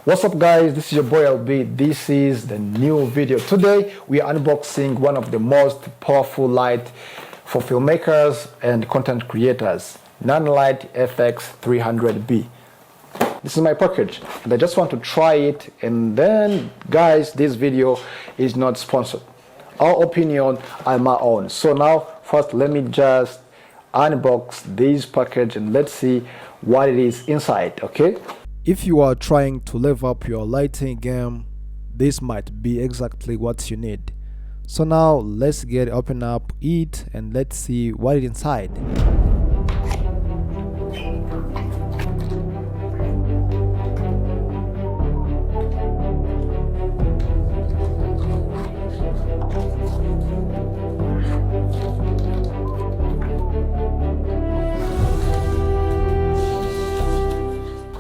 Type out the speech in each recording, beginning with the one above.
What's up guys, this is your boy LB. This is the new video. Today we are unboxing one of the most powerful light for filmmakers and content creators, Nanlite FS-300B. This is my package and I just want to try it, and then guys, this video is not sponsored. Our opinion are my own. So now first let me just unbox this package and let's see what it is inside, okay? If you are trying to level up your lighting game, this might be exactly what you need. So now let's open up it and let's see what is inside.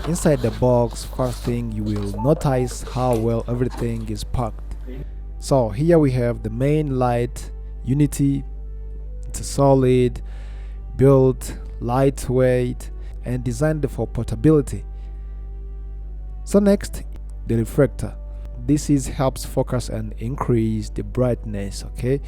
Inside the box, first thing you will notice how well everything is packed. So here we have the main light, Unity. It's a solid, built, lightweight, and designed for portability. So next, the reflector. This helps focus and increase the brightness, okay?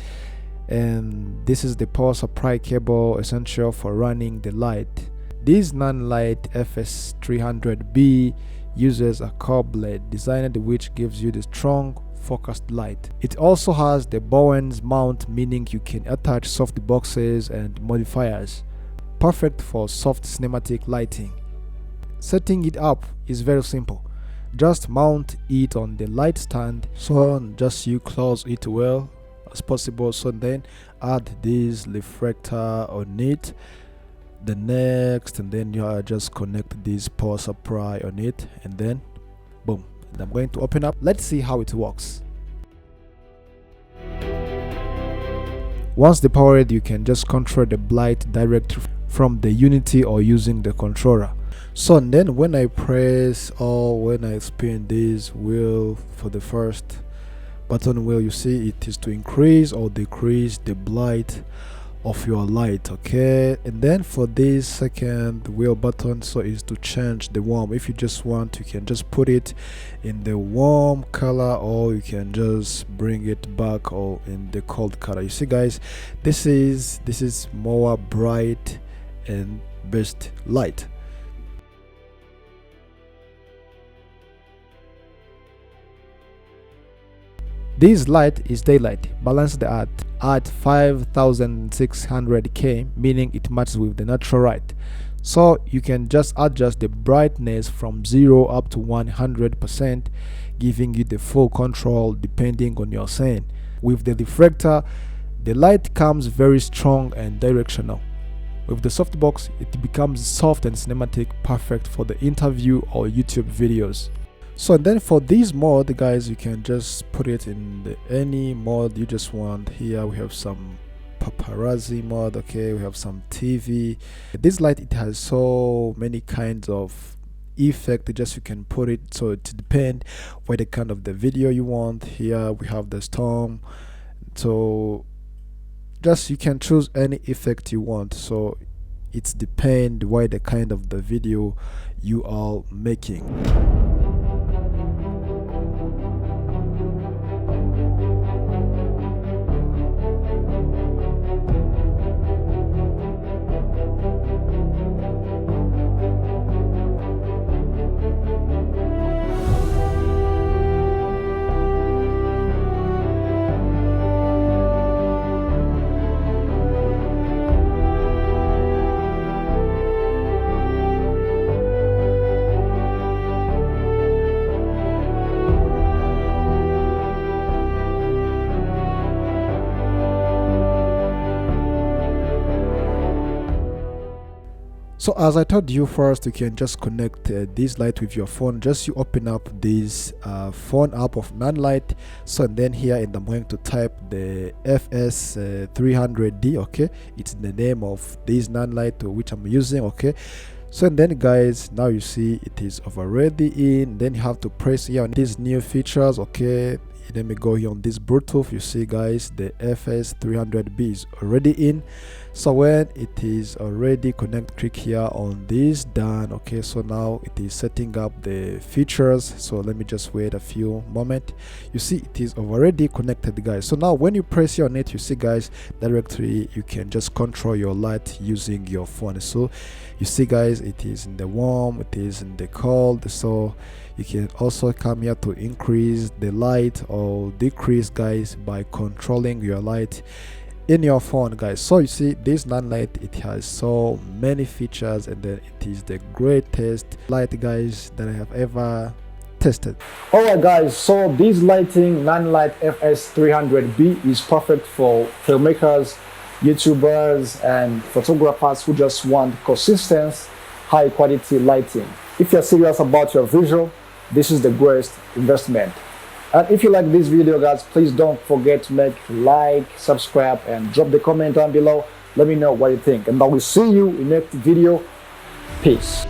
And this is the power supply cable essential for running the light. This Nanlite FS-300B uses a core blade designed which gives you the strong focused light. It also has the Bowen's mount, meaning you can attach soft boxes and modifiers. Perfect for soft cinematic lighting. Setting it up is very simple. Just mount it on the light stand, so just you close it well as possible, so then add this reflector on it. The next, and then you just connect this power supply on it, and then boom. And I'm going to open up. Let's see how it works. Once the powered, you can just control the light directly from the Unity or using the controller. So then when I press or when I spin this wheel for the first button wheel, you see it is to increase or decrease the light of your light, okay? And then for this second wheel button, so is to change the warm. If you just want, you can just put it in the warm color, or you can just bring it back or in the cold color. You see guys, this is more bright and best light. This light is daylight, balanced at 5600K, meaning it matches with the natural light. So you can just adjust the brightness from 0 up to 100%, giving you the full control depending on your scene. With the reflector, the light comes very strong and directional. With the softbox, it becomes soft and cinematic, perfect for the interview or YouTube videos. So then for this mode guys, you can just put it in any mode you just want. Here we have some paparazzi mode, okay? We have some TV. This light, it has so many kinds of effect, just you can put it, so it depends what the kind of the video you want. Here we have the storm, so just you can choose any effect you want. So it's depend what the kind of the video you are making. So as I told you, first you can just connect this light with your phone. Just you open up this phone app of Nanlite. So then here, and I'm going to type the FS-300D, okay? It's the name of this Nanlite which I'm using, okay? So then guys, now you see it is already in. Then you have to press here on these new features, okay? Let me go here on this Bluetooth. You see guys, the FS-300B is already in. So when it is already connected, click here on this done. Okay, so now it is setting up the features. So let me just wait a few moments. You see it is already connected, guys. So now when you press here on it, you see, guys, directly you can just control your light using your phone. So you see, guys, it is in the warm, it is in the cold. So you can also come here to increase the light or decrease, guys, by controlling your light in your phone, guys. So you see this Nanlite, it has so many features, and then it is the greatest light, guys, that I have ever tested. Alright, guys, so this lighting Nanlite FS-300B is perfect for filmmakers, YouTubers, and photographers who just want consistent, high quality lighting. If you're serious about your visual, this is the greatest investment. And if you like this video, guys, please don't forget to make like, subscribe, and drop the comment down below. Let me know what you think, and I will see you in next video. Peace.